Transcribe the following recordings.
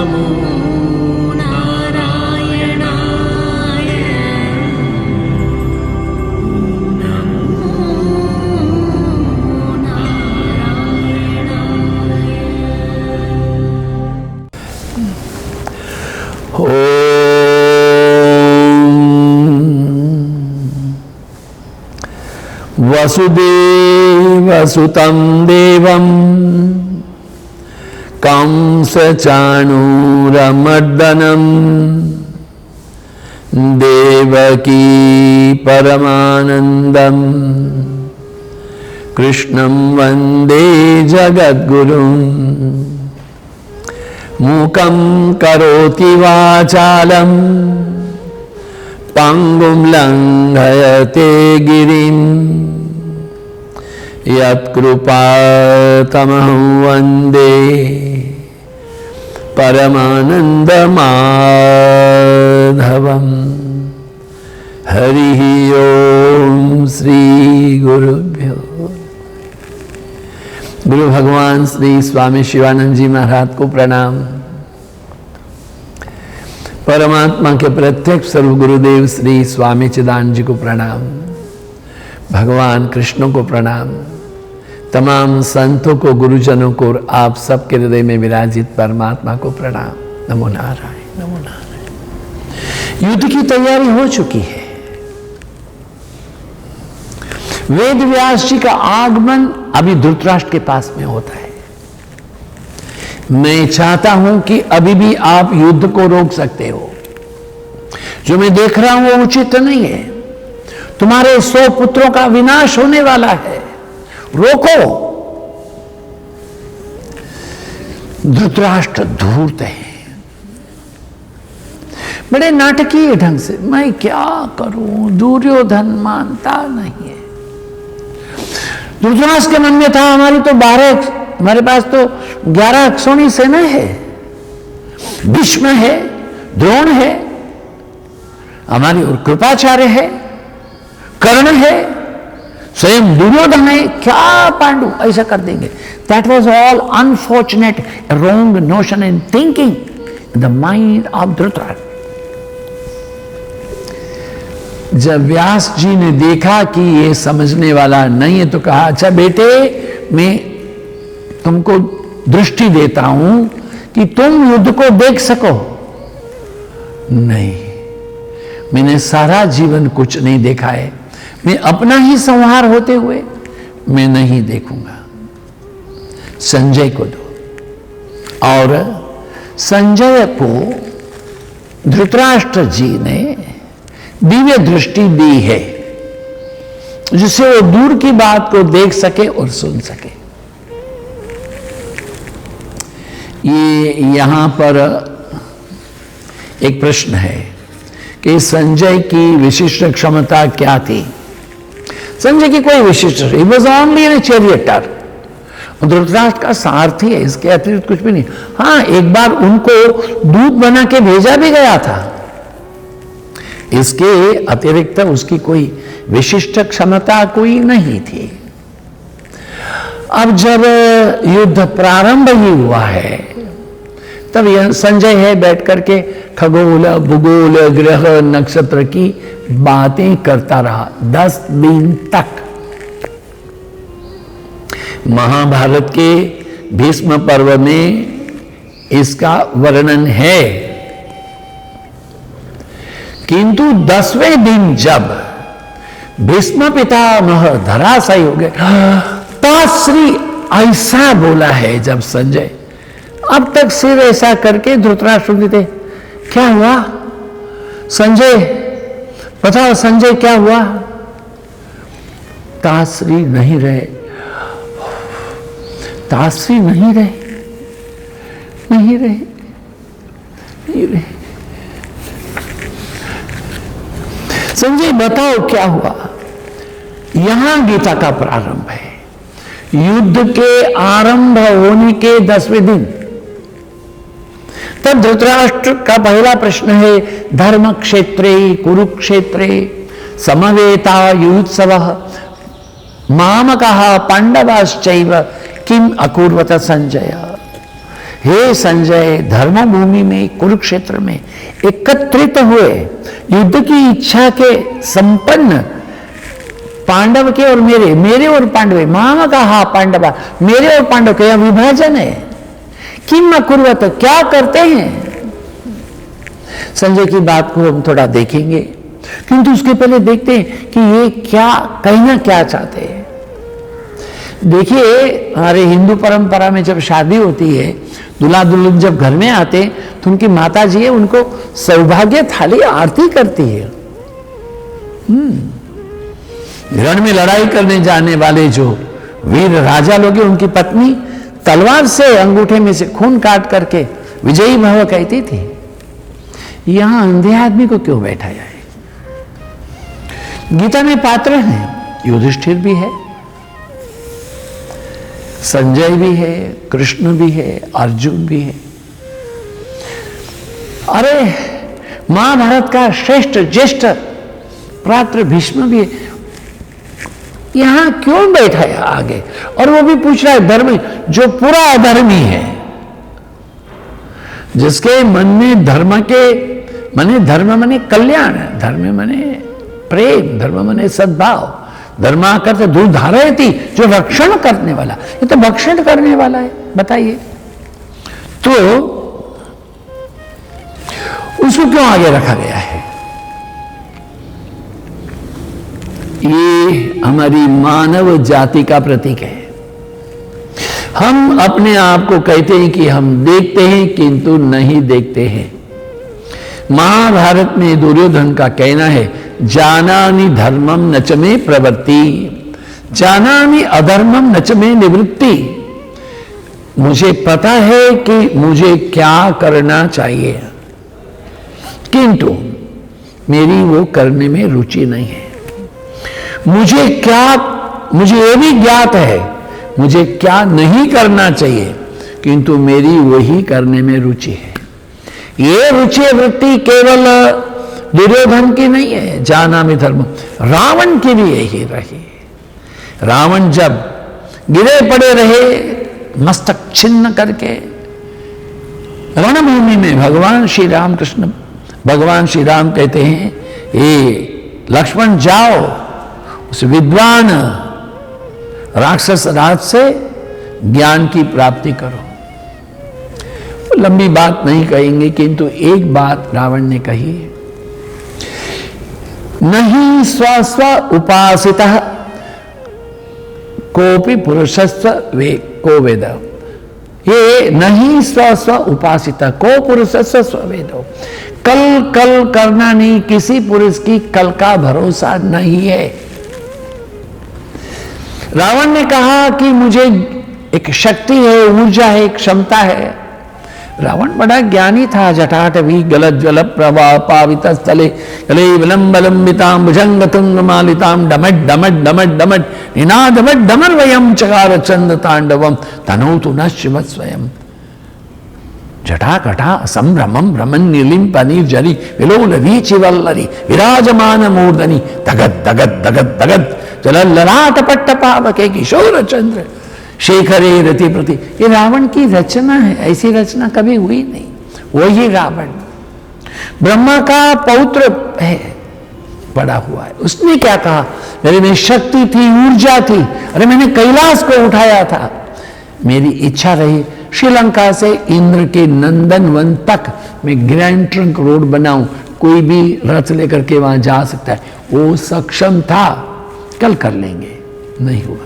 नमो नारायणाय नमो वसुदेवसुतं देवं कंसचाणूरमर्दनं देवकी परमानन्दं कृष्णं वन्दे जगद्गुरुं मूकं करोति वाचालं पंगुं लंघयते गिरिं यत्कृपातमहं वन्दे परमानन्दमाधवं। हरिः ओम श्री गुरुभ्यो। गुरु भगवान श्री स्वामी शिवानंद जी महाराज को प्रणाम। परमात्मा के प्रत्यक्ष सर्व गुरुदेव श्री स्वामी चिदानंद जी को प्रणाम। भगवान कृष्ण को प्रणाम। तमाम संतों को, गुरुजनों को और आप सबके हृदय में विराजित परमात्मा को प्रणाम। नमो नारायण, नमो नारायण। युद्ध की तैयारी हो चुकी है। वेद व्यास जी का आगमन अभी धृतराष्ट्र के पास में होता है। मैं चाहता हूं कि अभी भी आप युद्ध को रोक सकते हो। जो मैं देख रहा हूं वो उचित नहीं है। तुम्हारे 100 पुत्रों का विनाश होने वाला है, रोको। धृतराष्ट्र धूर्त है, बड़े नाटकीय ढंग से। मैं क्या करूं, दुर्योधन मानता नहीं है। धृतराष्ट्र के मन में था हमारे पास तो 11 अक्षौणी सेना है, भीष्म है, द्रोण है, हमारी और कृपाचार्य है, कर्ण है, स्वयं दुर्योधन है, क्या पांडु ऐसा कर देंगे। That was all unfortunate wrong notion in thinking in the mind of Dhritarashtra. जब व्यास जी ने देखा कि ये समझने वाला नहीं है तो कहा, अच्छा बेटे, मैं तुमको दृष्टि देता हूं कि तुम युद्ध को देख सको। नहीं, मैंने सारा जीवन कुछ नहीं देखा है। मैं अपना ही संहार होते हुए मैं नहीं देखूंगा। संजय को दो। और संजय को धृतराष्ट्र जी ने दिव्य दृष्टि दी है, जिससे वो दूर की बात को देख सके और सुन सके। ये यहां पर एक प्रश्न है कि संजय की विशिष्ट क्षमता क्या थी। संजय की कोई विशिष्ट, he was only an charioteer. Dhritarashtra का सारथी है, इसके अतिरिक्त कुछ भी नहीं। हाँ, एक बार उनको दूत बना के भेजा भी गया था। इसके अतिरिक्त उसकी कोई विशिष्ट क्षमता कोई नहीं थी। अब जब युद्ध प्रारंभ ही हुआ है तब यह संजय है बैठ करके खगोल, भूगोल, ग्रह, नक्षत्र की बातें करता रहा 10 दिन तक। महाभारत के भीष्म पर्व में इसका वर्णन है। किंतु 10वें दिन जब भीष्म पितामह धराशायी हो गए, ताश्री ऐसा बोला है जब संजय, अब तक सिर ऐसा करके धृतराष्ट्र थे। क्या हुआ संजय, बताओ संजय क्या हुआ। ताश्री नहीं रहे, ताश्री नहीं रहे, नहीं रहे, नहीं रहे। संजय बताओ क्या हुआ। यहां गीता का प्रारंभ है। युद्ध के आरंभ होने के 10वें दिन तब धृतराष्ट्र का पहला प्रश्न है, धर्म क्षेत्रे कुरुक्षेत्रे समवेता युत्सवः मामकः पांडवाश्चैव किम अकुर्वत संजय। हे संजय, धर्म भूमि में कुरुक्षेत्र में एकत्रित हुए युद्ध की इच्छा के संपन्न पांडव के और मेरे और पांडव, मामा का हा पांडवा, मेरे और पांडव के यह विभाजन है। किम कुर्वत, क्या करते हैं? संजय की बात को हम थोड़ा देखेंगे, किंतु उसके पहले देखते हैं कि ये क्या कहना क्या चाहते हैं। देखिए, हमारे हिंदू परंपरा में जब शादी होती है, दूल्हा दुल्हन जब घर में आते तो उनकी माता जी है उनको सौभाग्य थाली आरती करती है। रण में लड़ाई करने जाने वाले जो वीर राजा लोग हैं, उनकी पत्नी तलवार से अंगूठे में से खून काट करके विजयी भव कहती थी। यहां अंधे आदमी को क्यों बैठाया है? गीता में पात्र हैं, युधिष्ठिर भी है, संजय भी है, कृष्ण भी है, अर्जुन भी है। अरे महाभारत का श्रेष्ठ ज्येष्ठ प्रात्र भीष्म भी है। यहां क्यों बैठाया आगे? और वो भी पूछ रहा है धर्म, जो पूरा अधर्मी है, जिसके मन में धर्म मने कल्याण, धर्म मने प्रेम, धर्म मने सद्भाव, धर्मा करते दूर धारे थी, जो रक्षण करने वाला, ये तो भक्षण करने वाला है। बताइए, तो उसको क्यों आगे रखा गया है? ये हमारी मानव जाति का प्रतीक है। हम अपने आप को कहते हैं कि हम देखते हैं, किंतु नहीं देखते हैं। महाभारत में दुर्योधन का कहना है, जानामि धर्मम न च मे प्रवृत्ति, जानामि अधर्मम न च मे निवृत्ति। मुझे पता है कि मुझे क्या करना चाहिए, किंतु मेरी वो करने में रुचि नहीं है। मुझे ये भी ज्ञात है मुझे क्या नहीं करना चाहिए, किंतु मेरी वही करने में रुचि है। ये रुचि वृत्ति केवल दुर्योधन की नहीं है, जानामि धर्म, रावण की भी यही रही। रावण जब गिरे पड़े रहे मस्तक छिन्न करके रणभूमि में, भगवान श्री राम कहते हैं, ये लक्ष्मण जाओ उस विद्वान राक्षस राज से ज्ञान की प्राप्ति करो। लंबी बात नहीं कहेंगे, किंतु एक बात रावण ने कही, नहीं स्व उपासितः कोपि पुरुषस्व को वेद। ये नहीं स्व उपासितः को पुरुषस्व स्वेदो, कल करना नहीं, किसी पुरुष की कल का भरोसा नहीं है। रावण ने कहा कि मुझे एक शक्ति है, ऊर्जा है, एक क्षमता है। रावण बड़ा ज्ञानी था। जटाटवी गलत जल प्रवाह पावित स्थले कले विलंबलंबिताम भुजंग तुंग मालिताम डमट डमट डमट डमट निनादमट डमर वयम चकार चंद तांडवम तनोतु न शिव स्वयं। जटाकटा संभ्रमं भ्रमण नीलिम पनीर जरी विलोल वीचि वल्लरी विराजमान मूर्धनि दगद दगद दगद दगद चल ललाट पट्ट पावके किशोर चंद्र शेखरे रति प्रति। ये रावण की रचना है, ऐसी रचना कभी हुई नहीं। वही रावण ब्रह्मा का पौत्र है, बड़ा हुआ है। उसने क्या कहा, मेरे में शक्ति थी, ऊर्जा थी, अरे मैंने कैलाश को उठाया था। मेरी इच्छा रही श्रीलंका से इंद्र के नंदन वन तक मैं ग्रैंड ट्रंक रोड बनाऊं, कोई भी रथ लेकर के वहां जा सकता है। वो सक्षम था, कल कर लेंगे, नहीं हुआ।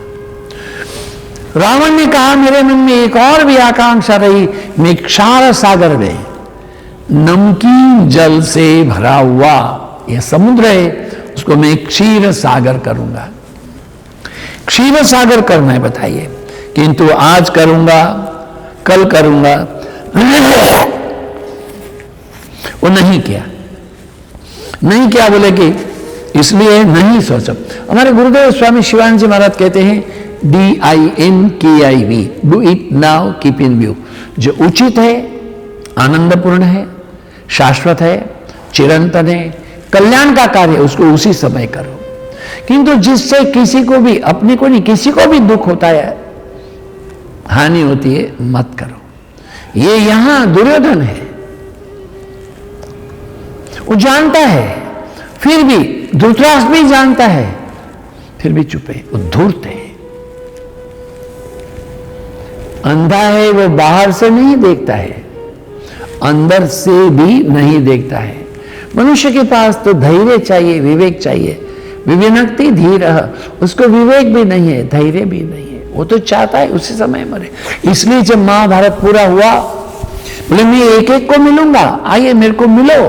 रावण ने कहा मेरे मन में एक और भी आकांक्षा रही, मैं क्षार सागर में नमकीन जल से भरा हुआ यह समुद्र है, उसको मैं क्षीर सागर करूंगा। क्षीर सागर करना है, बताइए, किंतु आज करूंगा, कल करूंगा, वो नहीं किया। नहीं किया बोले कि इसलिए नहीं सोचा। हमारे गुरुदेव स्वामी शिवानंद जी महाराज कहते हैं DINKIV, do it now keep in view. जो उचित है, आनंदपूर्ण है, शाश्वत है, चिरंतन है, कल्याण का कार्य, उसको उसी समय करो। किंतु जिससे किसी को भी, अपने को नहीं, किसी को भी दुख होता है, हानि होती है, मत करो। ये यहां दुर्योधन है, वो जानता है, फिर भी धृतराष्ट्र भी जानता है, फिर भी चुप है, वो धूर्त है, अंधा है, वो बाहर से नहीं देखता है, अंदर से भी नहीं देखता है। मनुष्य के पास तो धैर्य चाहिए, विवेक चाहिए। विवेनक्ति धीर, उसको विवेक भी नहीं है, धैर्य भी नहीं है, वो तो चाहता है उसी समय मरे। इसलिए जब महाभारत पूरा हुआ, बोले मैं एक एक को मिलूंगा, आइए मेरे को मिलो।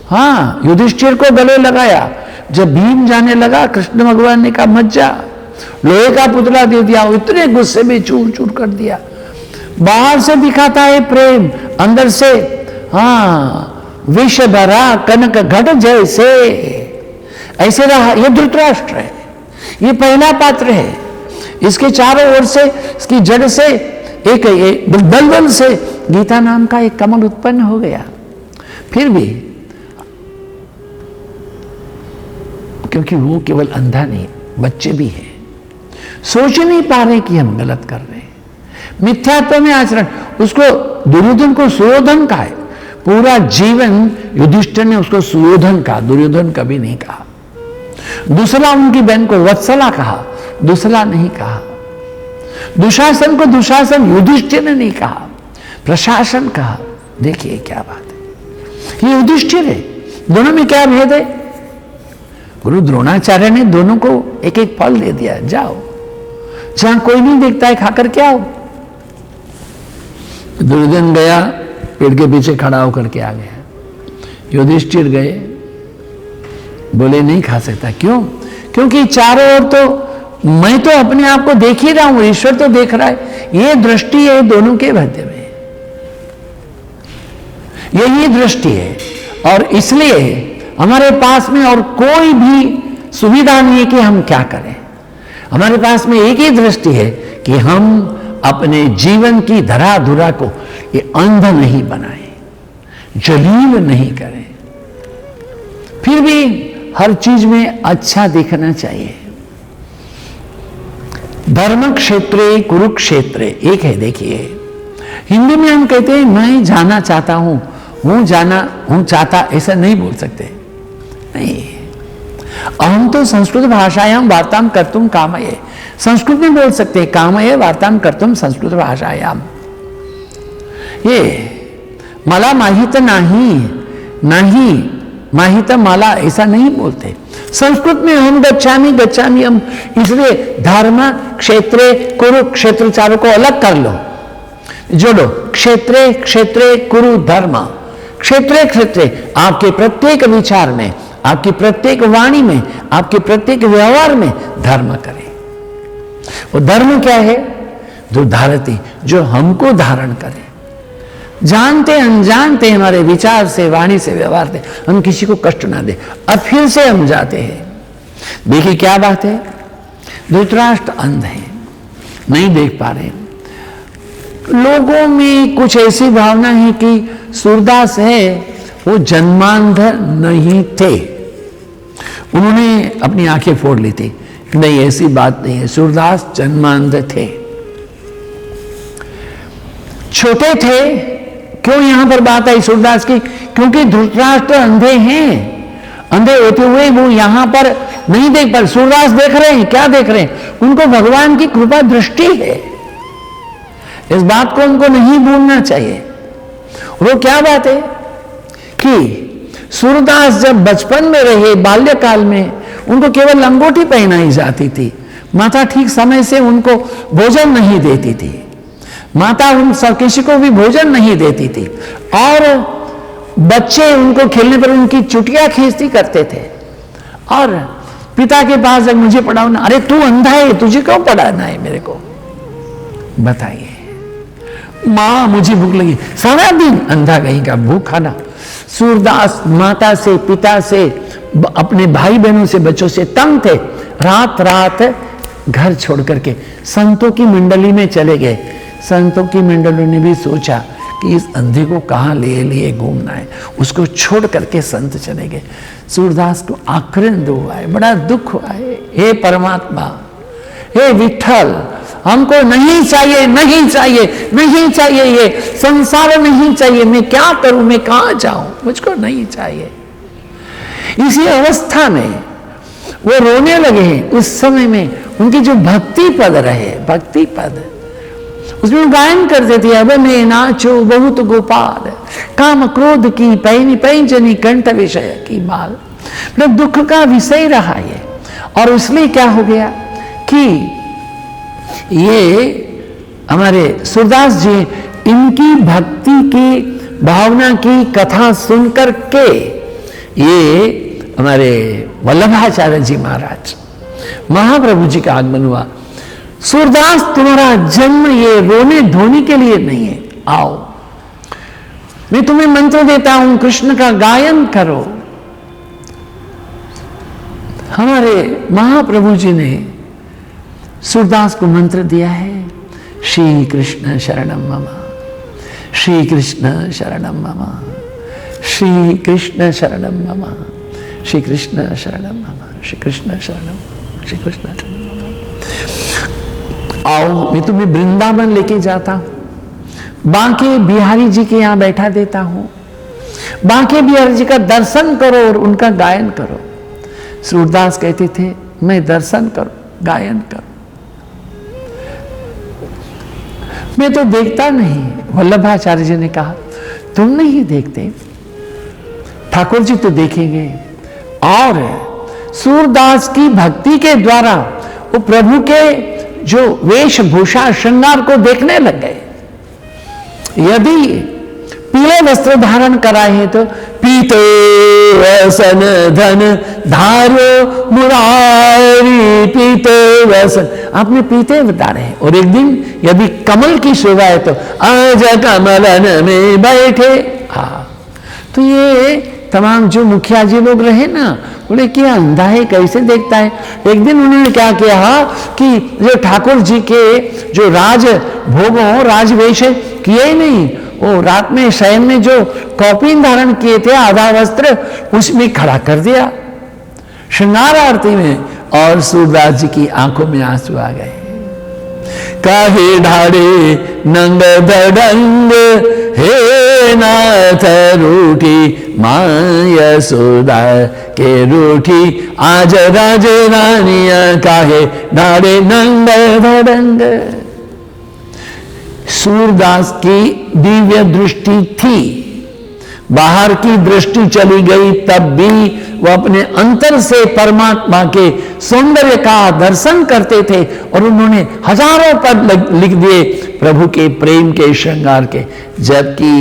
हाँ, युधिष्ठिर को गले लगाया। जब भीम जाने लगा, कृष्ण भगवान ने कहा मत जा, लोहे का पुतला दे दिया, इतने गुस्से में चूर चूर कर दिया। बाहर से दिखाता है प्रेम, अंदर से हाँ विष भरा कनक घट जैसे, ऐसे रहा। ये धृतराष्ट्र है, ये पहला पात्र है। इसके चारों ओर से, इसकी जड़ से एक दलदल से गीता नाम का एक कमल उत्पन्न हो गया। फिर भी क्योंकि वो केवल अंधा नहीं, बच्चे भी हैं, सोच नहीं पा रहे कि हम गलत कर रहे हैं, मिथ्यात्व में आचरण। उसको दुर्योधन को सुयोधन कहा है, पूरा जीवन युधिष्ठिर ने उसको सुयोधन कहा, दुर्योधन कभी नहीं कहा। दूसरा उनकी बहन को वत्सला कहा, दूसरा नहीं कहा। दुशासन को दुशासन युधिष्ठिर ने नहीं कहा, प्रशासन कहा। देखिए क्या बात है, ये युधिष्ठिर है, दोनों में क्या भेद है? गुरु द्रोणाचार्य ने दोनों को एक एक फल दे दिया, जाओ जहां कोई नहीं देखता है खाकर के आओ। दुर्योधन गया, पेड़ के पीछे खड़ा होकर के आ गया। युधिष्ठिर गए, बोले नहीं खा सकता। क्यों? क्योंकि चारों ओर तो मैं तो अपने आप को देख ही रहा हूं, ईश्वर तो देख रहा है। ये दृष्टि है दोनों के मध्य में, यही दृष्टि है। और इसलिए हमारे पास में और कोई भी सुविधा नहीं है कि हम क्या करें। हमारे पास में एक ही दृष्टि है कि हम अपने जीवन की धराधुरा को ये अंध नहीं बनाएं, जलील नहीं करें। फिर भी हर चीज में अच्छा दिखना चाहिए। धर्म क्षेत्रे कुरुक्षेत्रे एक है। देखिए हिंदी में हम कहते हैं मैं जाना चाहता हूं, हूं चाहता, ऐसा नहीं बोल सकते। नहीं, अहम तो संस्कृत भाषायाम वार्ताम कर्तुम कामये, संस्कृत में बोल सकते हैं कामये वार्ताम कर्तुम संस्कृत भाषायाम। ये मला माहित नाही माहित माला, ऐसा नहीं बोलते। संस्कृत में हम गच्छामी हम, इसलिए धर्म क्षेत्रे कुरुक्षेत्र चारों को अलग कर लो, जोड़ो। क्षेत्रे कुरु धर्म, क्षेत्रे आपके प्रत्येक विचार में, आपकी प्रत्येक वाणी में, आपके प्रत्येक व्यवहार में धर्म करें। वो धर्म क्या है? जो धारती, जो हमको धारण करे। जानते अनजानते हमारे विचार से, वाणी से, व्यवहार से हम किसी को कष्ट ना दे। अब फिर से हम जाते हैं। देखिए क्या बात है, धृतराष्ट्र अंध है, नहीं देख पा रहे। लोगों में कुछ ऐसी भावना है कि सूरदास है वो जन्मांध नहीं थे, उन्होंने अपनी आंखें फोड़ ली थी। नहीं, ऐसी बात नहीं है, सूरदास जन्मांध थे। छोटे थे, क्यों यहां पर बात आई सूरदास की? क्योंकि धृतराष्ट्र अंधे हैं, अंधे होते हुए वो यहां पर नहीं देख पा। सूरदास देख रहे हैं, क्या देख रहे हैं? उनको भगवान की कृपा दृष्टि है। इस बात को उनको नहीं भूलना चाहिए। वो क्या बात है कि सूरदास जब बचपन में रहे, बाल्यकाल में, उनको केवल लंगोटी पहनाई जाती थी। माता ठीक समय से उनको भोजन नहीं देती थी, माता उन सब किसी को भी भोजन नहीं देती थी, और बच्चे उनको खेलने पर उनकी चुटिया खींचती करते थे। और पिता के पास जब मुझे पढ़ाओ ना, अरे तू अंधा है, तुझे क्यों पढ़ाना है मेरे को, बताइए। मां मुझे भूख लगी, सारा दिन अंधा कहीं का भूख खाना। सूरदास माता से, पिता से, अपने भाई बहनों से, बच्चों से तंग थे। रात रात घर छोड़ करके संतों की मंडली में चले गए। संतों की मंडली ने भी सोचा कि इस अंधे को कहाँ ले लिए घूमना है, उसको छोड़ करके संत चले गए। सूरदास को आक्रंद हुआ है, बड़ा दुख हुआ है। हे परमात्मा, हे विठल, हमको नहीं चाहिए, नहीं चाहिए, नहीं चाहिए, ये संसार नहीं चाहिए, मैं क्या करूं, मैं कहां जाऊं, मुझको नहीं चाहिए। इसी अवस्था में वो रोने लगे। उस समय में उनकी जो भक्ति पद रहे, भक्ति पद, उसमें गायन करते थे, अब मैं नाचो बहुत गोपाल, काम क्रोध की पैनी पैंजनी कंठ विषय की माल। मतलब दुख का विषय रहा ये। और उसमें क्या हो गया कि ये हमारे सूरदास जी, इनकी भक्ति की भावना की कथा सुनकर के ये हमारे वल्लभाचार्य जी महाराज, महाप्रभु जी का आगमन हुआ। सूरदास, तुम्हारा जन्म ये रोने धोने के लिए नहीं है, आओ मैं तुम्हें मंत्र देता हूं, कृष्ण का गायन करो। हमारे महाप्रभु जी ने सूरदास को मंत्र दिया है, श्री कृष्ण शरणम मम, श्री कृष्ण शरणम मम, श्री कृष्ण शरणम मम, श्री कृष्ण शरणम मम, श्री कृष्ण शरणम, श्री कृष्ण शरणम। आओ मैं तुम्हें वृंदावन लेके जाता हूं, बांके बिहारी जी के यहां बैठा देता हूं, बांके बिहारी जी का दर्शन करो और उनका गायन करो। सूरदास कहते थे, मैं दर्शन करो, गायन करो, मैं तो देखता नहीं। वल्लभाचार्य जी ने कहा, तुम नहीं देखते, ठाकुर जी तो देखेंगे। और सूरदास की भक्ति के द्वारा वो प्रभु के जो वेशभूषा श्रृंगार को देखने लग गए। यदि पीले वस्त्र धारण कराए हैं तो पीते वसन धन धारो मुरारी, पीते वसन, आपने पीते बता रहे हैं। और एक दिन यदि कमल की शोभा है तो आज कमलन में बैठे। हाँ, तो ये तमाम जो मुखिया जी लोग रहे ना, बोले कि अंधा है, कैसे देखता है। एक दिन उन्होंने क्या किया कि जो ठाकुर जी के जो राज भोगों राजवेश किए ही नहीं, वो रात में शयन में जो कौपीन धारण किए थे, आधा वस्त्र, उसमें खड़ा कर दिया श्रृंगार आरती में। और सूरदास जी की आंखों में आंसू आ गए। काहे ढाड़े नंग दडंग, हे नाथ रूठी माया सुदा के रूठी, आज राज रानिया काहे ढाड़े नंग दडंग। सूरदास की दिव्य दृष्टि थी, बाहर की दृष्टि चली गई, तब भी वो अपने अंतर से परमात्मा के सौंदर्य का दर्शन करते थे। और उन्होंने हजारों पद लिख दिए प्रभु के प्रेम के श्रृंगार के। जबकि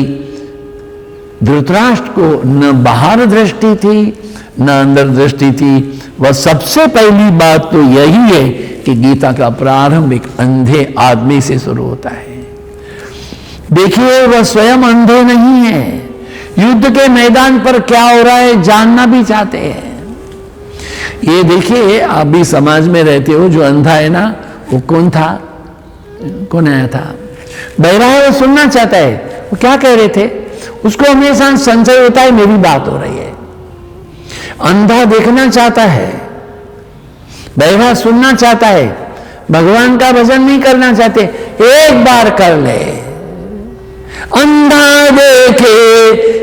धृतराष्ट्र को न बाहर दृष्टि थी न अंदर दृष्टि थी। वह सबसे पहली बात तो यही है कि गीता का प्रारंभ एक अंधे आदमी से शुरू होता है। देखिए, वह स्वयं अंधे नहीं है, युद्ध के मैदान पर क्या हो रहा है जानना भी चाहते हैं। ये देखिए, आप भी समाज में रहते हो, जो अंधा है ना, वो कौन था, कौन आया था, बहरा है, वो सुनना चाहता है। वो क्या कह रहे थे, उसको हमेशा संशय होता है मेरी बात हो रही है। अंधा देखना चाहता है, बहरा सुनना चाहता है, भगवान का भजन नहीं करना चाहते। एक बार कर ले, अंधा देखे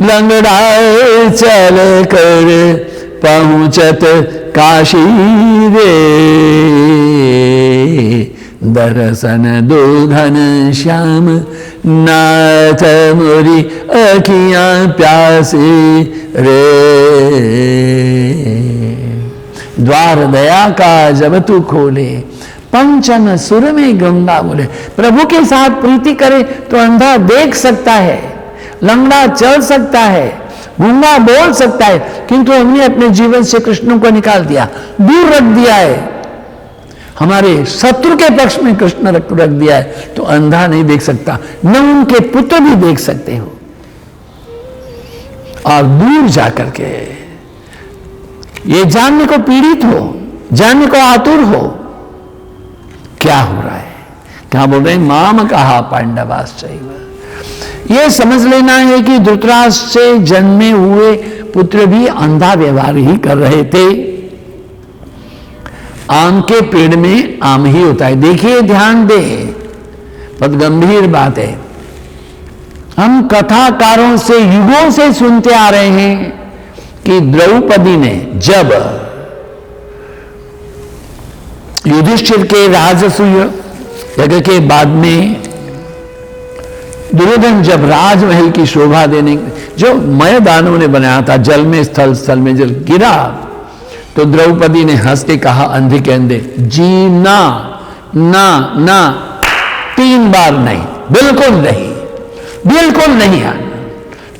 लंगड़ा चल कर पहुंचत काशी रे, दर्शन दो घन श्याम नाथ मोरी अखियां प्यासी रे। द्वार दया का जब तू खोले, पंचम सुर में गंगा बोले। प्रभु के साथ प्रीति करे तो अंधा देख सकता है, लंगड़ा चल सकता है, गूंगा बोल सकता है, किंतु हमने अपने जीवन से कृष्ण को निकाल दिया, दूर रख दिया है, हमारे शत्रु के पक्ष में कृष्ण रख दिया है, तो अंधा नहीं देख सकता। न उनके पुत्र भी देख सकते हो। और दूर जाकर के ये जानने को पीड़ित हो, जानने को आतुर हो क्या हो रहा है, क्या बोल रहे हैं, माम कहा पांडवाश्चैव। यह समझ लेना है कि धृतराष्ट्र से जन्मे हुए पुत्र भी अंधा व्यवहार ही कर रहे थे। आम के पेड़ में आम ही होता है। देखिए, ध्यान दें, बहुत गंभीर बात है। हम कथाकारों से युगों से सुनते आ रहे हैं कि द्रौपदी ने जब युधिष्ठिर के राजसूय यज्ञ के बाद में दुर्योधन जब राजमहल की शोभा देने, जो मयदानों ने बनाया था, जल में स्थल, स्थल में जल गिरा, तो द्रौपदी ने हंस के कहा अंधे के अंधे, जी ना ना ना, 3 बार नहीं, बिल्कुल नहीं, बिल्कुल नहीं आना।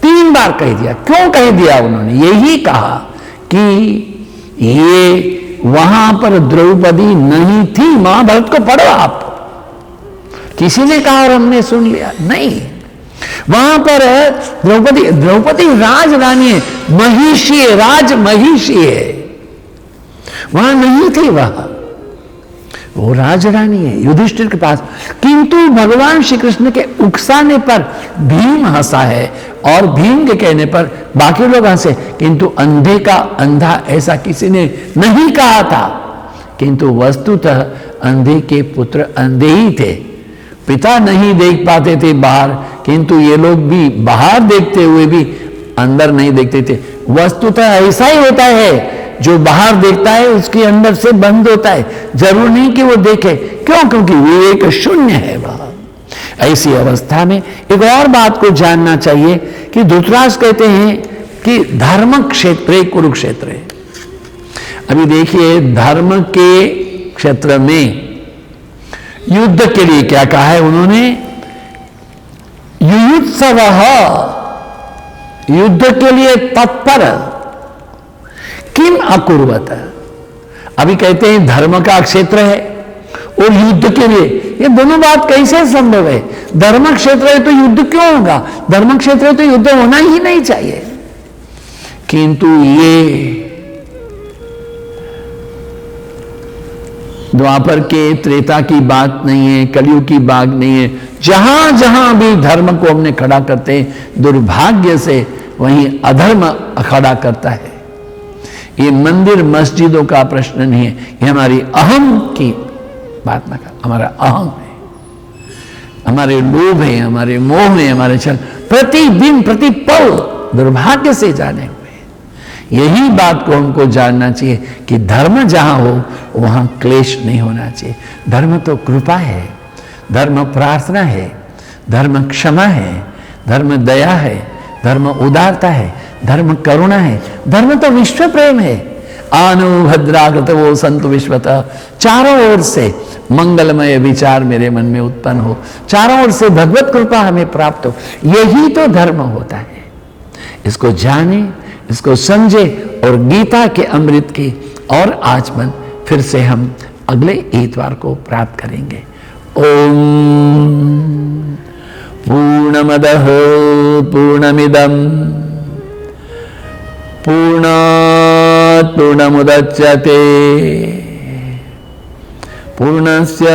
3 बार कह दिया। क्यों कह दिया उन्होंने? यही कहा कि ये वहां पर द्रौपदी नहीं थी। महाभारत को पढ़ो आप। किसी ने कहा और हमने सुन लिया? नहीं, वहां पर द्रौपदी राजरानी है, महिषी है, राज महिषी है, वहां नहीं थी। वो राजरानी है युधिष्ठिर के पास। किंतु भगवान श्री कृष्ण के उकसाने पर भीम हंसा है और भीम के कहने पर बाकी लोग हंसे, किंतु अंधे का अंधा ऐसा किसी ने नहीं कहा था। किंतु वस्तुतः अंधे के पुत्र अंधे ही थे, पिता नहीं देख पाते थे बाहर, किंतु ये लोग भी बाहर देखते हुए भी अंदर नहीं देखते थे। वस्तुतः ऐसा ही होता है, जो बाहर देखता है उसके अंदर से बंद होता है। जरूर नहीं कि वो देखे, क्यों? क्योंकि विवेक शून्य है वह। ऐसी अवस्था में एक और बात को जानना चाहिए कि धृतराष्ट्र कहते हैं कि धर्म क्षेत्र कुरुक्षेत्र है। अभी देखिए, धर्म के क्षेत्र में युद्ध के लिए क्या कहा है उन्होंने? युयुत्सवः, युद्ध के लिए तत्पर, किम अकुर्वत। अभी कहते हैं धर्म का क्षेत्र है और युद्ध के लिए, ये दोनों बात कैसे संभव है? धर्म क्षेत्र है तो युद्ध क्यों होगा? धर्म क्षेत्र है तो युद्ध होना ही नहीं चाहिए। किंतु ये द्वापर के त्रेता की बात नहीं है, कलयुग की बात नहीं है। जहां जहां भी धर्म को हमने खड़ा करते हैं, दुर्भाग्य से वहीं अधर्म खड़ा करता है। ये मंदिर मस्जिदों का प्रश्न नहीं है, ये हमारी अहम की बात ना कर। हमारा अहम है, हमारे लोभ है, हमारे मोह है, हमारे छल प्रतिदिन प्रतिपल दुर्भाग्य से जाने हुए। यही बात को हमको जानना चाहिए कि धर्म जहां हो वहां क्लेश नहीं होना चाहिए। धर्म तो कृपा है, धर्म प्रार्थना है, धर्म क्षमा है, धर्म दया है, धर्म उदारता है, धर्म करुणा है, धर्म तो विश्व प्रेम है। आनो भद्राकृत वो संत विश्वतः, चारों ओर से मंगलमय विचार मेरे मन में उत्पन्न हो, चारों ओर से भगवत कृपा हमें प्राप्त हो। यही तो धर्म होता है। इसको जाने, इसको समझे और गीता के अमृत की और आचमन फिर से हम अगले इतवार को प्राप्त करेंगे। ओम पूर्णमदः पूर्णमिदं पूर्णात् पूर्णमुदच्यते पूर्णस्य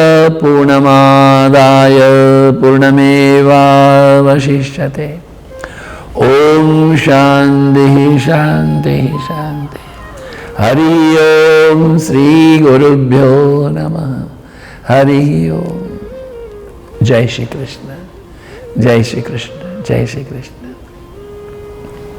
पूर्णमादाय पूर्णमेवावशिष्यते। ओम शांति शांति शांति। हरि ओम श्री गुरुभ्यो नमः। हरि ओम। जय श्री कृष्ण, जय श्री कृष्ण, जय श्री कृष्ण।